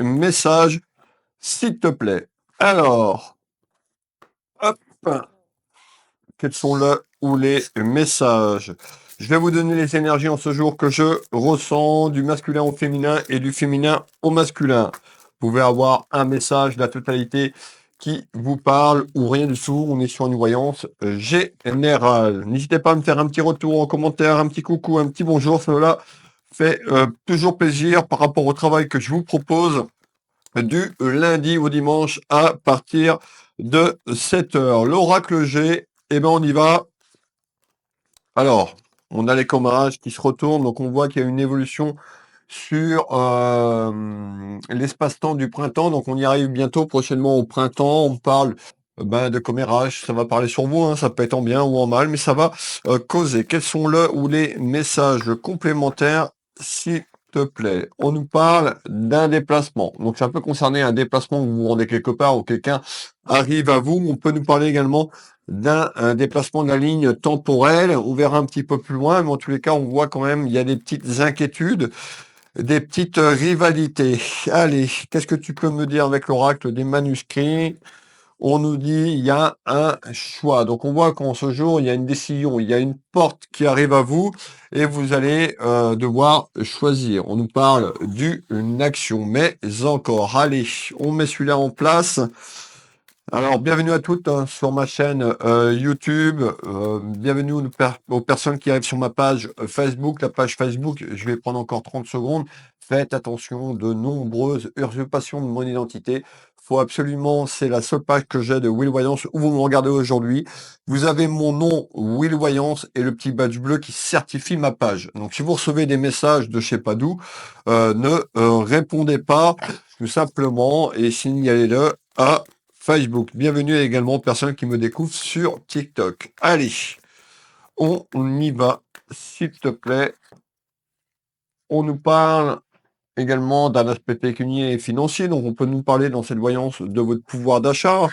messages, s'il te plaît. Alors, hop, quels sont là ou les messages? Je vais vous donner les énergies en ce jour que je ressens du masculin au féminin et du féminin au masculin. Vous pouvez avoir un message, la totalité qui vous parle ou rien du tout. On est sur une voyance générale. N'hésitez pas à me faire un petit retour en commentaire, un petit coucou, un petit bonjour. Cela fait toujours plaisir par rapport au travail que je vous propose du lundi au dimanche à partir de 7 heures. L'oracle G, eh ben on y va. Alors, on a les commérages qui se retournent, donc on voit qu'il y a une évolution sur l'espace-temps du printemps. Donc on y arrive bientôt, prochainement au printemps. On parle de commérage, ça va parler sur vous, hein, ça peut être en bien ou en mal, mais ça va causer. Quels sont le ou les messages complémentaires, s'il te plaît? On nous parle d'un déplacement. Donc ça peut concerner un déplacement où vous vous rendez quelque part ou quelqu'un arrive à vous. On peut nous parler également d'un un déplacement de la ligne temporelle. On verra un petit peu plus loin, mais en tous les cas, on voit quand même il y a des petites inquiétudes, des petites rivalités. Allez, qu'est-ce que tu peux me dire avec l'oracle des manuscrits? On nous dit il y a un choix. Donc on voit qu'en ce jour, il y a une décision, il y a une porte qui arrive à vous et vous allez devoir choisir. On nous parle d'une action, mais encore. Allez, on met celui-là en place. Alors, bienvenue à toutes hein, sur ma chaîne YouTube. Bienvenue aux personnes qui arrivent sur ma page Facebook. La page Facebook, je vais prendre encore 30 secondes. Faites attention, de nombreuses usurpations de mon identité. Faut absolument, c'est la seule page que j'ai de Will Voyance où vous me regardez aujourd'hui. Vous avez mon nom Will Voyance et le petit badge bleu qui certifie ma page. Donc, si vous recevez des messages de je sais pas d'où, ne répondez pas tout simplement et signalez-le à Facebook. Bienvenue également aux personnes qui me découvrent sur TikTok. Allez, on y va, s'il te plaît. On nous parle également d'un aspect pécunier et financier, donc on peut nous parler dans cette voyance de votre pouvoir d'achat.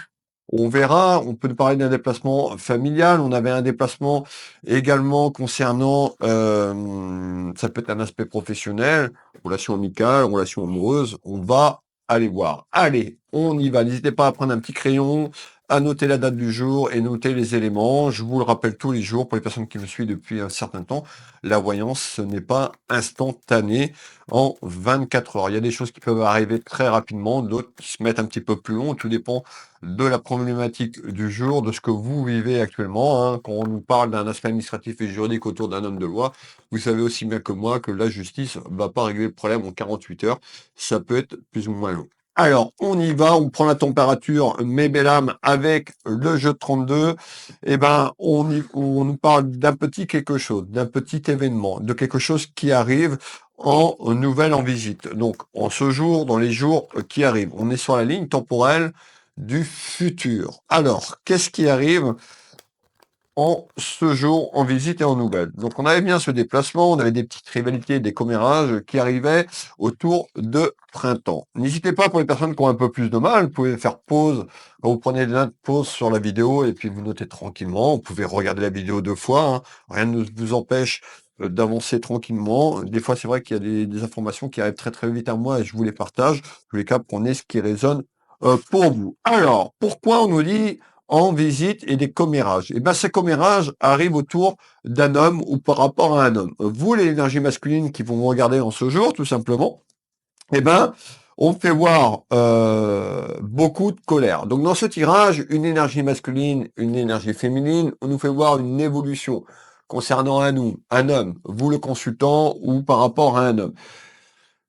On verra, on peut nous parler d'un déplacement familial. On avait un déplacement également concernant, ça peut être un aspect professionnel, relation amicale, relation amoureuse. On va aller voir. Allez, on y va. N'hésitez pas à prendre un petit crayon, à noter la date du jour et noter les éléments. Je vous le rappelle tous les jours pour les personnes qui me suivent depuis un certain temps. La voyance, ce n'est pas instantané en 24 heures. Il y a des choses qui peuvent arriver très rapidement, d'autres qui se mettent un petit peu plus long. Tout dépend de la problématique du jour, de ce que vous vivez actuellement. Hein. Quand on nous parle d'un aspect administratif et juridique autour d'un homme de loi, vous savez aussi bien que moi que la justice va pas régler le problème en 48 heures. Ça peut être plus ou moins long. Alors, on y va, on prend la température, mes belles âmes, avec le jeu de 32. Eh ben, on nous parle d'un petit quelque chose, d'un petit événement, de quelque chose qui arrive en nouvelle en visite. Donc, en ce jour, dans les jours qui arrivent, on est sur la ligne temporelle du futur. Alors, qu'est-ce qui arrive en ce jour en visite et en nouvelle? Donc, on avait bien ce déplacement, on avait des petites rivalités, des commérages qui arrivaient autour de printemps. N'hésitez pas pour les personnes qui ont un peu plus de mal, vous pouvez faire pause, quand vous prenez une pause sur la vidéo et puis vous notez tranquillement, vous pouvez regarder la vidéo 2 fois, hein. Rien ne vous empêche d'avancer tranquillement. Des fois, c'est vrai qu'il y a des informations qui arrivent très très vite à moi et je vous les partage. En tous les cas, prenez ce qui résonne pour vous. Alors, pourquoi on nous dit en visite et des commérages? Et ben, ces commérages arrivent autour d'un homme ou par rapport à un homme. Vous, les énergies masculines qui vont vous regarder en ce jour, tout simplement, eh ben, on fait voir beaucoup de colère. Donc, dans ce tirage, une énergie masculine, une énergie féminine, on nous fait voir une évolution concernant un homme, vous le consultant ou par rapport à un homme.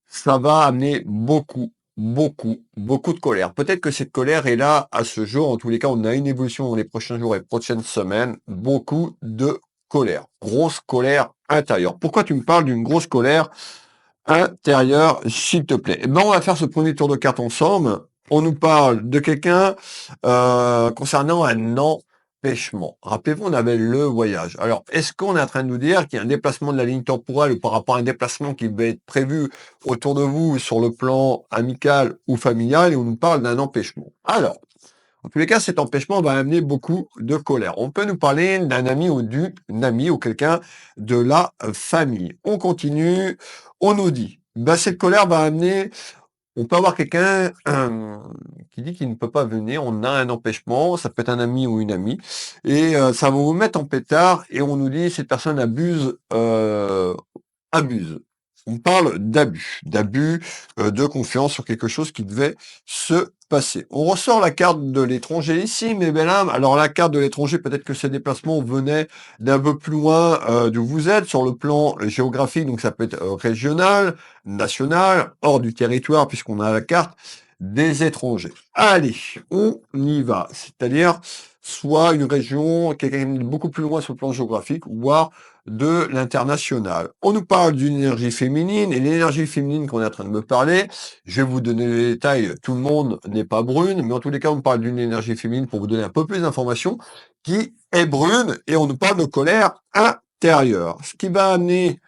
Ça va amener beaucoup de colère. Peut-être que cette colère est là à ce jour. En tous les cas, on a une évolution dans les prochains jours et prochaines semaines. Beaucoup de colère. Grosse colère intérieure. Pourquoi tu me parles d'une grosse colère intérieure, s'il te plaît? Eh ben, on va faire ce premier tour de carte ensemble. On nous parle de quelqu'un concernant un empêchement. Rappelez-vous, on avait le voyage. Alors, est-ce qu'on est en train de nous dire qu'il y a un déplacement de la ligne temporelle ou par rapport à un déplacement qui va être prévu autour de vous sur le plan amical ou familial et on nous parle d'un empêchement? Alors, en tous les cas, cet empêchement va amener beaucoup de colère. On peut nous parler d'un ami ou d'une amie ou quelqu'un de la famille. On continue, on nous dit, cette colère va amener On peut avoir quelqu'un qui dit qu'il ne peut pas venir, on a un empêchement, ça peut être un ami ou une amie, et ça va vous mettre en pétard, et on nous dit cette personne abuse. On parle d'abus de confiance sur quelque chose qui devait se passer. On ressort la carte de l'étranger ici, mais belle âme. Alors la carte de l'étranger, peut-être que ces déplacements venaient d'un peu plus loin d'où vous êtes sur le plan géographique, donc ça peut être régional, national, hors du territoire, puisqu'on a la carte des étrangers. Allez, on y va. C'est-à-dire soit une région, quelqu'un beaucoup plus loin sur le plan géographique, voire de l'international. On nous parle d'une énergie féminine, et l'énergie féminine qu'on est en train de me parler, je vais vous donner les détails, tout le monde n'est pas brune, mais en tous les cas, on parle d'une énergie féminine pour vous donner un peu plus d'informations, qui est brune, et on nous parle de colère intérieure. Ce qui va amener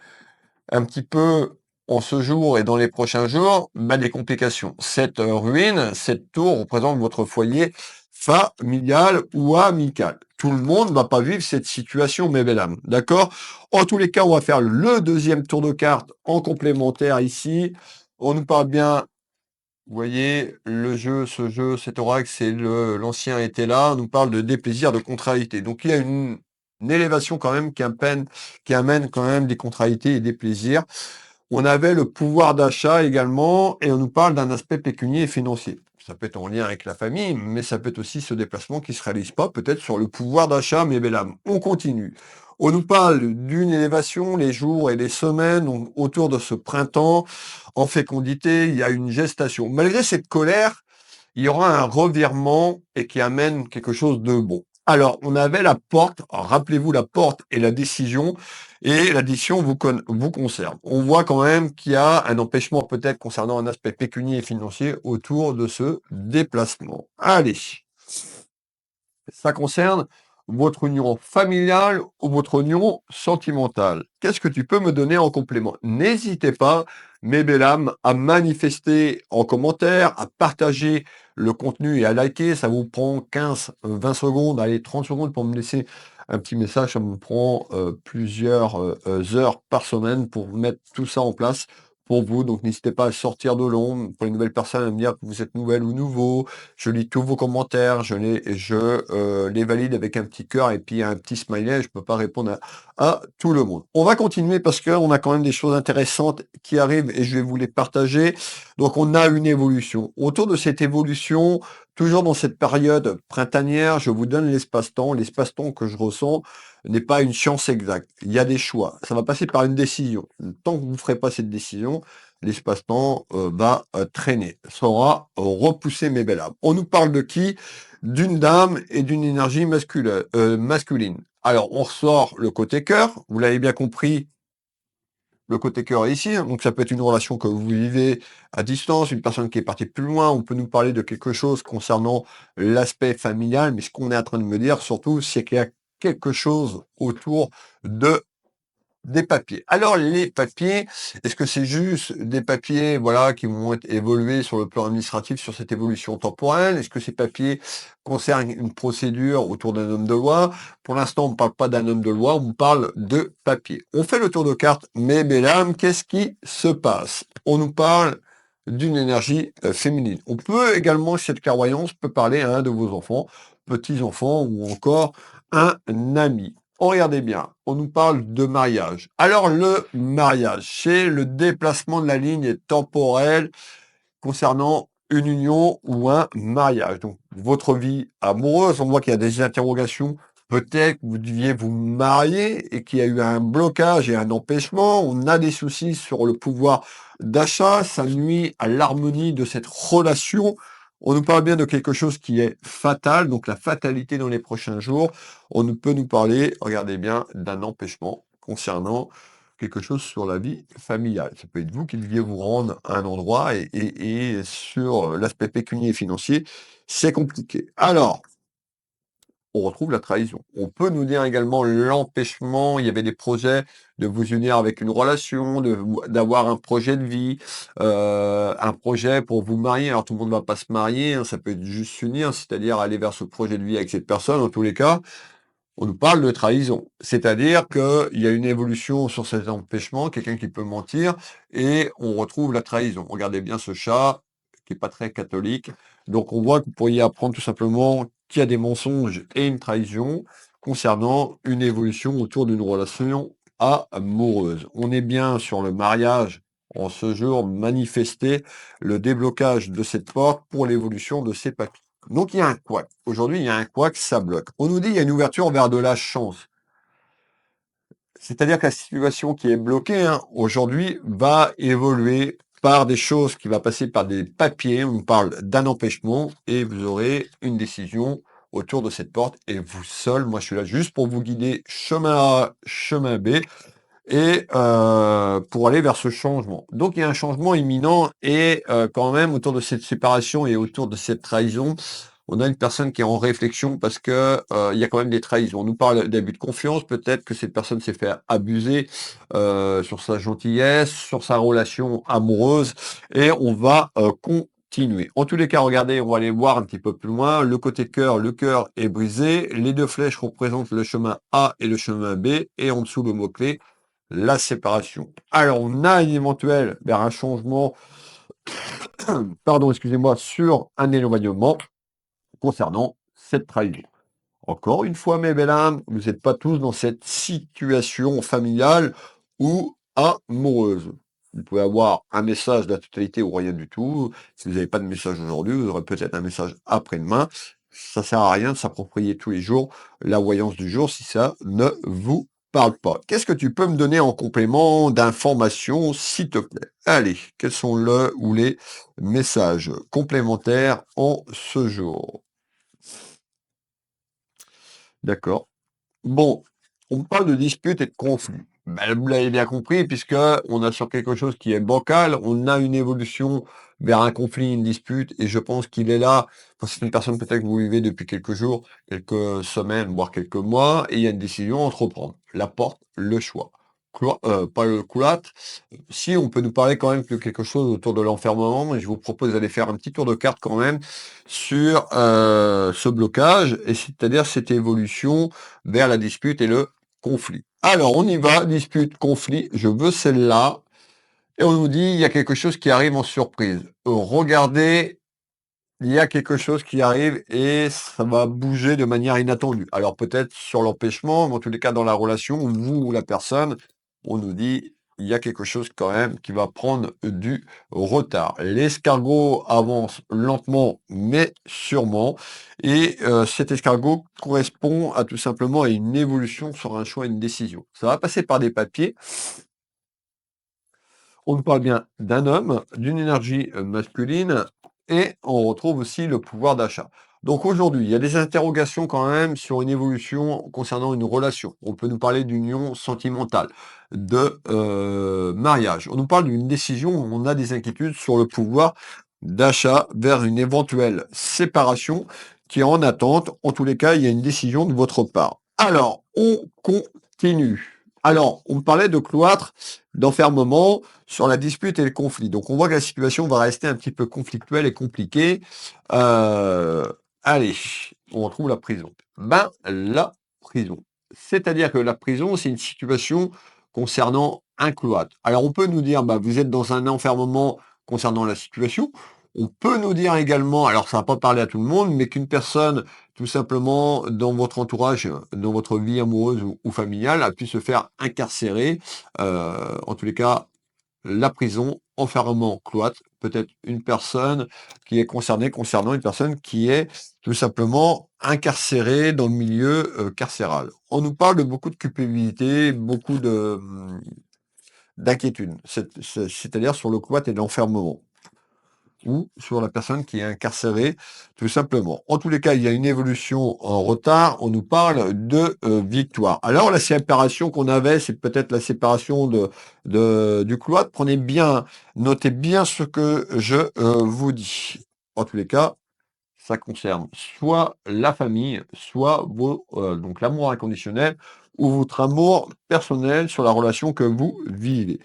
un petit peu en ce jour et dans les prochains jours, des complications. Cette ruine, cette tour représente votre foyer familial ou amical. Tout le monde ne va pas vivre cette situation, mes belles âmes. D'accord? En tous les cas, on va faire le deuxième tour de cartes en complémentaire ici. On nous parle bien, vous voyez, ce jeu, cet oracle, c'est l'ancien était là. On nous parle de déplaisir, de contrariété. Donc il y a une élévation quand même qui amène quand même des contrariétés et des plaisirs. On avait le pouvoir d'achat également, et on nous parle d'un aspect pécunier et financier. Ça peut être en lien avec la famille, mais ça peut être aussi ce déplacement qui ne se réalise pas, peut-être sur le pouvoir d'achat, mais belle âme. On continue. On nous parle d'une élévation, les jours et les semaines, donc autour de ce printemps. En fécondité, il y a une gestation. Malgré cette colère, il y aura un revirement et qui amène quelque chose de bon. Alors, on avait la porte, rappelez-vous la porte et la décision, et la décision vous concerne. On voit quand même qu'il y a un empêchement peut-être concernant un aspect pécunier et financier autour de ce déplacement. Allez, ça concerne votre union familiale ou votre union sentimentale. Qu'est-ce que tu peux me donner en complément? N'hésitez pas, mes belles âmes, à manifester en commentaire, à partager le contenu et à liker. Ça vous prend 15, 20 secondes, allez, 30 secondes pour me laisser un petit message. Ça me prend plusieurs heures par semaine pour mettre tout ça en place pour vous. Donc n'hésitez pas à sortir de l'ombre. Pour les nouvelles personnes, à me dire que vous êtes nouvelle ou nouveau. Je lis tous vos commentaires, je les valide avec un petit cœur et puis un petit smiley. Je peux pas répondre à tout le monde. On va continuer parce qu'on a quand même des choses intéressantes qui arrivent et je vais vous les partager. Donc on a une évolution. Autour de cette évolution, toujours dans cette période printanière, je vous donne l'espace-temps. L'espace-temps que je ressens n'est pas une science exacte. Il y a des choix. Ça va passer par une décision. Tant que vous ne ferez pas cette décision, l'espace-temps va traîner, saura repousser mes belles âmes. On nous parle de qui? D'une dame et d'une énergie masculine. Alors, on ressort le côté cœur, vous l'avez bien compris, le côté cœur est ici, hein. Donc ça peut être une relation que vous vivez à distance, une personne qui est partie plus loin, on peut nous parler de quelque chose concernant l'aspect familial, mais ce qu'on est en train de me dire surtout, c'est qu'il y a quelque chose autour de des papiers. Alors les papiers, est-ce que c'est juste des papiers, voilà, qui vont être évoluer sur le plan administratif sur cette évolution temporelle? Est-ce que ces papiers concernent une procédure autour d'un homme de loi? Pour l'instant, on ne parle pas d'un homme de loi, on parle de papier. On fait le tour de carte, mais mesdames, qu'est-ce qui se passe? On nous parle d'une énergie féminine. On peut également, cette clairvoyance peut parler à un de vos enfants, petits-enfants ou encore un ami. Oh, regardez bien, on nous parle de mariage. Alors le mariage, c'est le déplacement de la ligne temporelle concernant une union ou un mariage. Donc votre vie amoureuse, on voit qu'il y a des interrogations. Peut-être que vous deviez vous marier et qu'il y a eu un blocage et un empêchement. On a des soucis sur le pouvoir d'achat. Ça nuit à l'harmonie de cette relation. On nous parle bien de quelque chose qui est fatal, donc la fatalité dans les prochains jours. Peut nous parler, regardez bien, d'un empêchement concernant quelque chose sur la vie familiale. Ça peut être vous qui deviez vous rendre à un endroit et sur l'aspect pécunier et financier, c'est compliqué. Alors, on retrouve la trahison. On peut nous dire également l'empêchement, il y avait des projets de vous unir avec une relation, d'avoir un projet de vie, un projet pour vous marier. Alors tout le monde ne va pas se marier, hein, ça peut être juste s'unir, c'est-à-dire aller vers ce projet de vie avec cette personne. En tous les cas, on nous parle de trahison. C'est-à-dire qu'il y a une évolution sur cet empêchement, quelqu'un qui peut mentir, et on retrouve la trahison. Regardez bien ce chat, qui est pas très catholique. Donc on voit que vous pourriez apprendre tout simplement qu'il y a des mensonges et une trahison concernant une évolution autour d'une relation amoureuse. On est bien sur le mariage en ce jour, manifester le déblocage de cette porte pour l'évolution de ces papiers. Donc il y a un couac. Aujourd'hui, il y a un couac, ça bloque. On nous dit qu'il y a une ouverture vers de la chance. C'est-à-dire que la situation qui est bloquée aujourd'hui va évoluer par des choses qui va passer par des papiers. On parle d'un empêchement et vous aurez une décision autour de cette porte et vous seul, moi je suis là juste pour vous guider chemin A, chemin B et pour aller vers ce changement. Donc il y a un changement imminent et quand même autour de cette séparation et autour de cette trahison, on a une personne qui est en réflexion parce que il y a quand même des trahisons. On nous parle d'abus de confiance, peut-être que cette personne s'est fait abuser sur sa gentillesse, sur sa relation amoureuse, et on va continuer. En tous les cas, regardez, on va aller voir un petit peu plus loin. Le côté cœur, le cœur est brisé. Les deux flèches représentent le chemin A et le chemin B, et en dessous le mot-clé, la séparation. Alors, on a un éventuel vers un changement, pardon, excusez-moi, sur un éloignement concernant cette trahison. Encore une fois, mes belles âmes, vous n'êtes pas tous dans cette situation familiale ou amoureuse. Vous pouvez avoir un message de la totalité ou rien du tout. Si vous n'avez pas de message aujourd'hui, vous aurez peut-être un message après-demain. Ça sert à rien de s'approprier tous les jours la voyance du jour si ça ne vous parle pas. Qu'est-ce que tu peux me donner en complément d'informations, s'il te plaît? Allez, quels sont le ou les messages complémentaires en ce jour? D'accord. Bon, on parle de dispute et de conflit. Ben, vous l'avez bien compris, puisque on a sur quelque chose qui est bancal, on a une évolution vers un conflit, une dispute, et je pense qu'il est là. Enfin, c'est une personne peut-être que vous vivez depuis quelques jours, quelques semaines, voire quelques mois, et il y a une décision à entreprendre. La porte, le choix. Pas le cloître. Si on peut nous parler quand même de quelque chose autour de l'enfermement, mais je vous propose d'aller faire un petit tour de carte quand même sur ce blocage, et c'est-à-dire cette évolution vers la dispute et le conflit. Alors, on y va, dispute, conflit, je veux celle-là. Et on nous dit, il y a quelque chose qui arrive en surprise. Regardez, il y a quelque chose qui arrive et ça va bouger de manière inattendue. Alors peut-être sur l'empêchement, mais en tous les cas dans la relation, vous ou la personne, on nous dit, il y a quelque chose quand même qui va prendre du retard. L'escargot avance lentement mais sûrement. Et cet escargot correspond à tout simplement à une évolution sur un choix, une décision. Ça va passer par des papiers. On nous parle bien d'un homme, d'une énergie masculine, et on retrouve aussi le pouvoir d'achat. Donc aujourd'hui, il y a des interrogations quand même sur une évolution concernant une relation. On peut nous parler d'union sentimentale, de mariage. On nous parle d'une décision, on a des inquiétudes sur le pouvoir d'achat vers une éventuelle séparation qui est en attente. En tous les cas, il y a une décision de votre part. Alors, on continue. Alors, on me parlait de cloître, d'enfermement sur la dispute et le conflit. Donc on voit que la situation va rester un petit peu conflictuelle et compliquée. Euh, allez, on retrouve la prison. Ben, la prison. C'est-à-dire que la prison, c'est une situation concernant un cloître. Alors on peut nous dire, bah, vous êtes dans un enfermement concernant la situation. On peut nous dire également, alors ça va pas parler à tout le monde, mais qu'une personne, tout simplement, dans votre entourage, dans votre vie amoureuse ou familiale, a pu se faire incarcérer. En tous les cas, la prison, enfermement, cloître, peut-être une personne qui est concernée concernant une personne qui est tout simplement incarcérée dans le milieu carcéral. On nous parle de beaucoup de culpabilité, beaucoup de d'inquiétude, c'est-à-dire sur le cloître et l'enfermement ou sur la personne qui est incarcérée, tout simplement. En tous les cas, il y a une évolution en retard. On nous parle de victoire. Alors, la séparation qu'on avait, c'est peut-être la séparation du cloître. Prenez bien, notez bien ce que je vous dis. En tous les cas, ça concerne soit la famille, soit donc l'amour inconditionnel ou votre amour personnel sur la relation que vous vivez.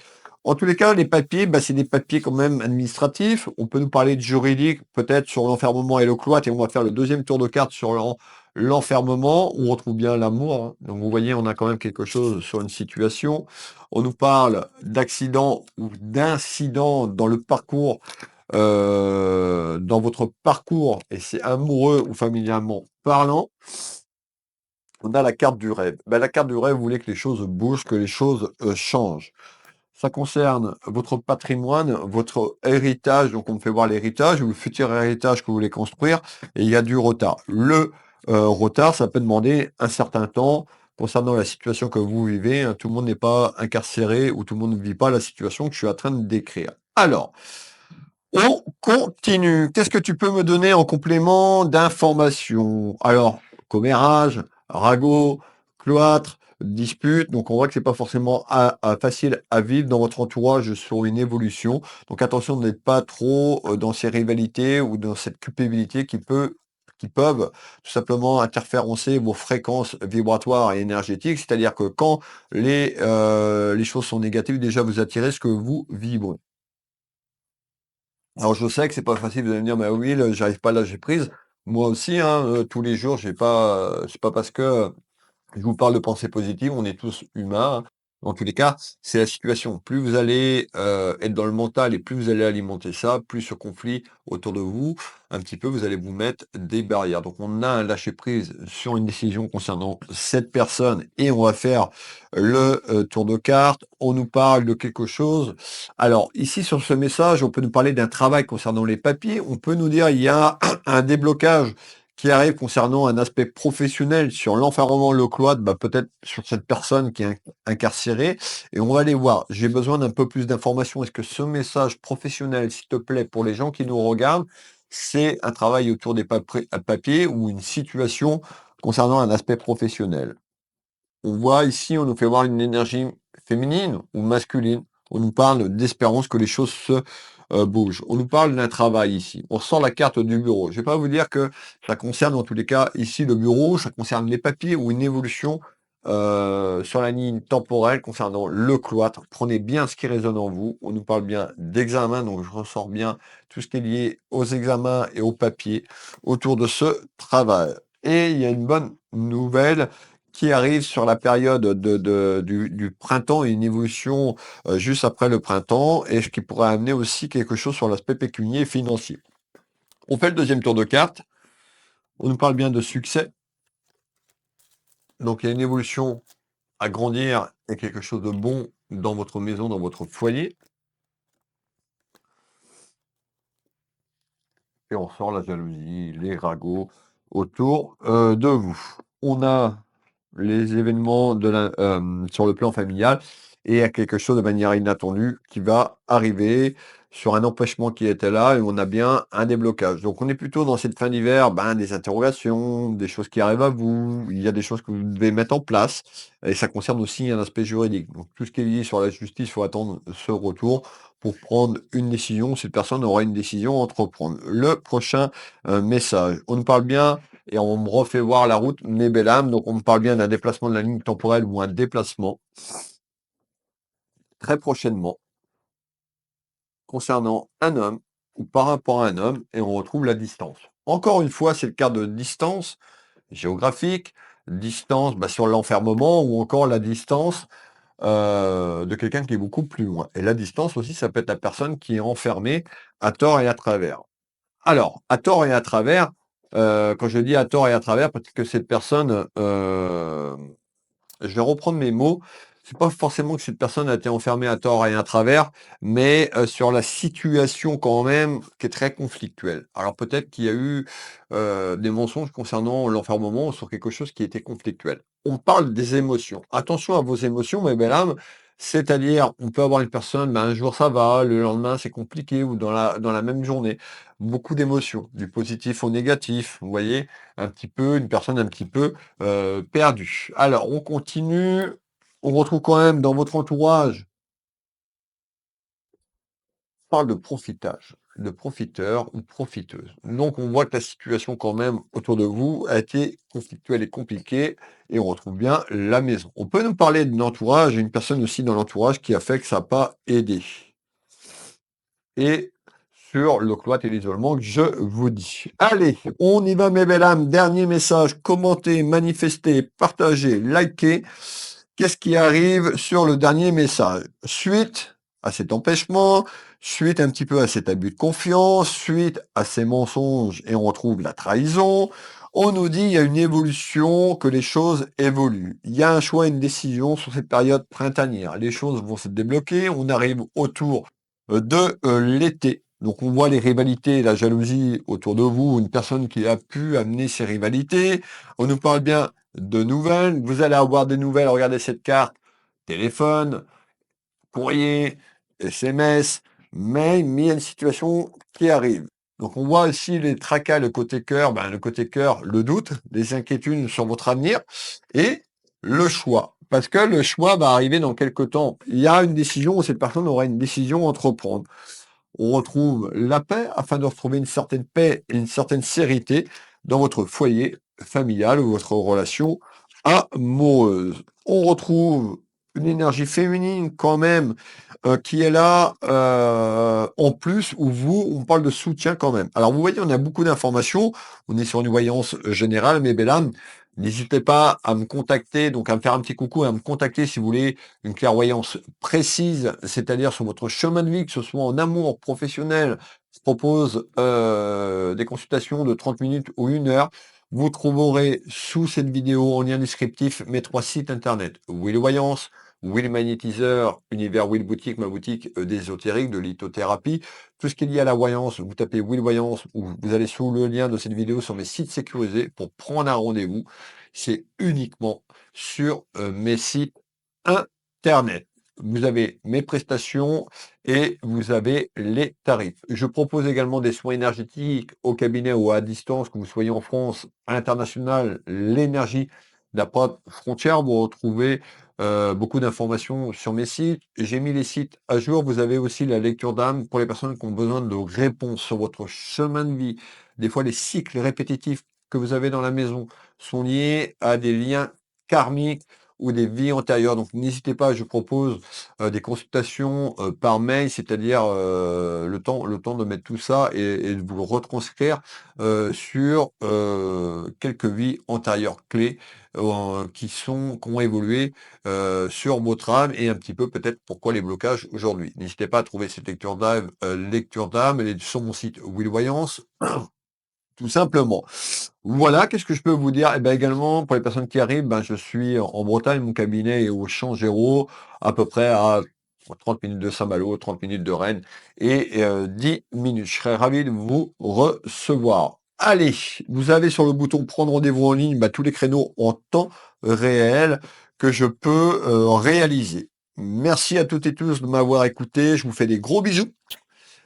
En tous les cas, les papiers, bah, c'est des papiers quand même administratifs. On peut nous parler de juridique, peut-être sur l'enfermement et le cloître, et on va faire le deuxième tour de carte sur l'enfermement, où on retrouve bien l'amour, hein. Donc vous voyez, on a quand même quelque chose sur une situation. On nous parle d'accident ou d'incident dans le parcours dans votre parcours, et c'est amoureux ou familialement parlant, on a la carte du rêve. Ben, la carte du rêve, vous voulez que les choses bougent, que les choses changent. Ça concerne votre patrimoine, votre héritage, donc on me fait voir l'héritage ou le futur héritage que vous voulez construire, et il y a du retard. Le retard, ça peut demander un certain temps concernant la situation que vous vivez, hein. Tout le monde n'est pas incarcéré ou tout le monde ne vit pas la situation que je suis en train de décrire. Alors, on continue. Qu'est-ce que tu peux me donner en complément d'information? Alors, commérage, ragot, cloître, dispute. Donc, on voit que c'est pas forcément facile à vivre dans votre entourage sur une évolution. Donc, attention de n'être pas trop dans ces rivalités ou dans cette culpabilité qui peuvent tout simplement interférencer vos fréquences vibratoires et énergétiques. C'est-à-dire que quand les choses sont négatives, déjà vous attirez ce que vous vibrez. Alors je sais que c'est pas facile, vous allez me dire: «Mais oui, j'arrive pas à lâcher prise». Moi aussi, hein, tous les jours, j'ai pas, c'est pas parce que je vous parle de pensée positive, on est tous humains, hein. Dans tous les cas, c'est la situation. Plus vous allez, être dans le mental et plus vous allez alimenter ça, plus ce conflit autour de vous, un petit peu, vous allez vous mettre des barrières. Donc on a un lâcher prise sur une décision concernant cette personne et on va faire le, tour de cartes. On nous parle de quelque chose. Alors ici sur ce message, on peut nous parler d'un travail concernant les papiers. On peut nous dire: «Il y a un déblocage qui arrive concernant un aspect professionnel sur l'enfermement, le cloître, bah, peut-être sur cette personne qui est incarcérée et on va aller voir. J'ai besoin d'un peu plus d'informations. Est-ce que ce message professionnel, s'il te plaît, pour les gens qui nous regardent, c'est un travail autour des papiers ou une situation concernant un aspect professionnel? On voit ici, on nous fait voir une énergie féminine ou masculine. On nous parle d'espérance que les choses se bougent. On nous parle d'un travail ici. On sort la carte du bureau. Je ne vais pas vous dire que ça concerne dans tous les cas ici le bureau, ça concerne les papiers ou une évolution sur la ligne temporelle concernant le cloître. Prenez bien ce qui résonne en vous. On nous parle bien d'examen, donc je ressors bien tout ce qui est lié aux examens et aux papiers autour de ce travail. Et il y a une bonne nouvelle qui arrive sur la période du printemps et une évolution juste après le printemps, et ce qui pourrait amener aussi quelque chose sur l'aspect pécunier et financier. On fait le deuxième tour de carte. On nous parle bien de succès. Donc il y a une évolution à grandir et quelque chose de bon dans votre maison, dans votre foyer. Et on sort la jalousie, les ragots autour de vous. On a les événements sur le plan familial et il y a quelque chose de manière inattendue qui va arriver sur un empêchement qui était là et on a bien un déblocage. Donc on est plutôt dans cette fin d'hiver, ben, des interrogations, des choses qui arrivent à vous, il y a des choses que vous devez mettre en place et ça concerne aussi un aspect juridique. Donc tout ce qui est lié sur la justice, il faut attendre ce retour pour prendre une décision. Cette personne aura une décision à entreprendre. Le prochain message. On nous parle bien et on me refait voir la route, mes belles âmes. Donc on me parle bien d'un déplacement de la ligne temporelle ou un déplacement très prochainement concernant un homme ou par rapport à un homme et on retrouve la distance. Encore une fois, c'est le cas de distance géographique, distance sur l'enfermement ou encore la distance de quelqu'un qui est beaucoup plus loin. Et la distance aussi, ça peut être la personne qui est enfermée à tort et à travers. Alors, à tort et à travers, quand je dis à tort et à travers, peut-être que cette personne, je vais reprendre mes mots. C'est pas forcément que cette personne a été enfermée à tort et à travers, mais sur la situation quand même qui est très conflictuelle. Alors peut-être qu'il y a eu, des mensonges concernant l'enfermement ou sur quelque chose qui était conflictuel. On parle des émotions. Attention à vos émotions, mes belles âmes, c'est-à-dire, on peut avoir une personne, un jour ça va, le lendemain c'est compliqué ou dans la même journée. Beaucoup d'émotions, du positif au négatif, vous voyez? Un petit peu une personne un petit peu perdu. Alors, on continue. On retrouve quand même dans votre entourage, on parle de profitage, de profiteur ou profiteuse. Donc, on voit que la situation quand même autour de vous a été conflictuelle et compliquée et on retrouve bien la maison. On peut nous parler de l'entourage et une personne aussi dans l'entourage qui a fait que ça n'a pas aidé. Et sur le cloître et l'isolement que je vous dis. Allez, on y va mes belles âmes. Dernier message, commentez, manifestez, partagez, likez. Qu'est-ce qui arrive sur le dernier message? Suite à cet empêchement, suite un petit peu à cet abus de confiance, suite à ces mensonges et on retrouve la trahison, on nous dit il y a une évolution, que les choses évoluent. Il y a un choix, une décision sur cette période printanière. Les choses vont se débloquer, on arrive autour de l'été. Donc on voit les rivalités, la jalousie autour de vous, une personne qui a pu amener ces rivalités. On nous parle bien de nouvelles. Vous allez avoir des nouvelles, regardez cette carte, téléphone, courrier, SMS, mail, mais il y a une situation qui arrive. Donc on voit aussi les tracas, le côté cœur, le doute, les inquiétudes sur votre avenir et le choix. Parce que le choix va arriver dans quelques temps. Il y a une décision où cette personne aura une décision à entreprendre. On retrouve la paix afin de retrouver une certaine paix et une certaine sérénité dans votre foyer familial ou votre relation amoureuse. On retrouve une énergie féminine quand même qui est là en plus où on parle de soutien quand même. Alors vous voyez, on a beaucoup d'informations. On est sur une voyance générale, mais belle âme, n'hésitez pas à me contacter, donc à me faire un petit coucou, à me contacter si vous voulez une clairvoyance précise, c'est-à-dire sur votre chemin de vie, que ce soit en amour, professionnel. Je propose des consultations de 30 minutes ou 1 heure. Vous trouverez sous cette vidéo en lien descriptif mes 3 sites internet. Will Voyance, Will Magnétiseur, Univers Will Boutique, ma boutique d'ésotérique, de lithothérapie. Tout ce qui est lié à la voyance, vous tapez Will Voyance ou vous allez sous le lien de cette vidéo sur mes sites sécurisés pour prendre un rendez-vous. C'est uniquement sur mes sites internet. Vous avez mes prestations et vous avez les tarifs. Je propose également des soins énergétiques au cabinet ou à distance, que vous soyez en France, à l'international, l'énergie n'a pas de frontières. Vous retrouvez beaucoup d'informations sur mes sites. J'ai mis les sites à jour. Vous avez aussi la lecture d'âme pour les personnes qui ont besoin de réponses sur votre chemin de vie. Des fois, les cycles répétitifs que vous avez dans la maison sont liés à des liens karmiques ou des vies antérieures. Donc n'hésitez pas, je propose des consultations par mail, c'est-à-dire le temps de mettre tout ça et de vous le retranscrire sur quelques vies antérieures clés qui ont évolué sur votre âme et un petit peu peut-être pourquoi les blocages aujourd'hui. N'hésitez pas à trouver cette lecture d'âme, elle est sur mon site Will Voyance, tout simplement. Voilà, qu'est-ce que je peux vous dire? Eh ben également, pour les personnes qui arrivent, ben, je suis en Bretagne, mon cabinet est au Champ Géraud, à peu près à 30 minutes de Saint-Malo, 30 minutes de Rennes et 10 minutes. Je serais ravi de vous recevoir. Allez, vous avez sur le bouton prendre rendez-vous en ligne, ben, tous les créneaux en temps réel que je peux réaliser. Merci à toutes et tous de m'avoir écouté. Je vous fais des gros bisous.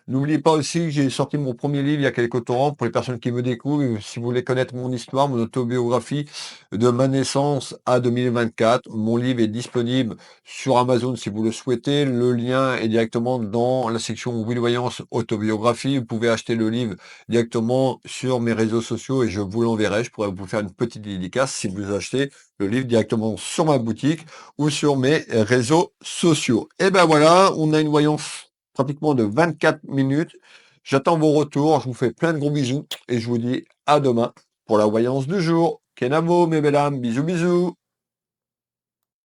N'oubliez pas aussi que j'ai sorti mon premier livre il y a quelques temps pour les personnes qui me découvrent. Si vous voulez connaître mon histoire, mon autobiographie de ma naissance à 2024, mon livre est disponible sur Amazon si vous le souhaitez. Le lien est directement dans la section Will Voyance autobiographie. Vous pouvez acheter le livre directement sur mes réseaux sociaux et je vous l'enverrai. Je pourrais vous faire une petite dédicace si vous achetez le livre directement sur ma boutique ou sur mes réseaux sociaux. Et ben voilà, on a une voyance pratiquement de 24 minutes. J'attends vos retours, je vous fais plein de gros bisous et je vous dis à demain pour la voyance du jour. Kenavo, mes belles âmes, bisous bisous.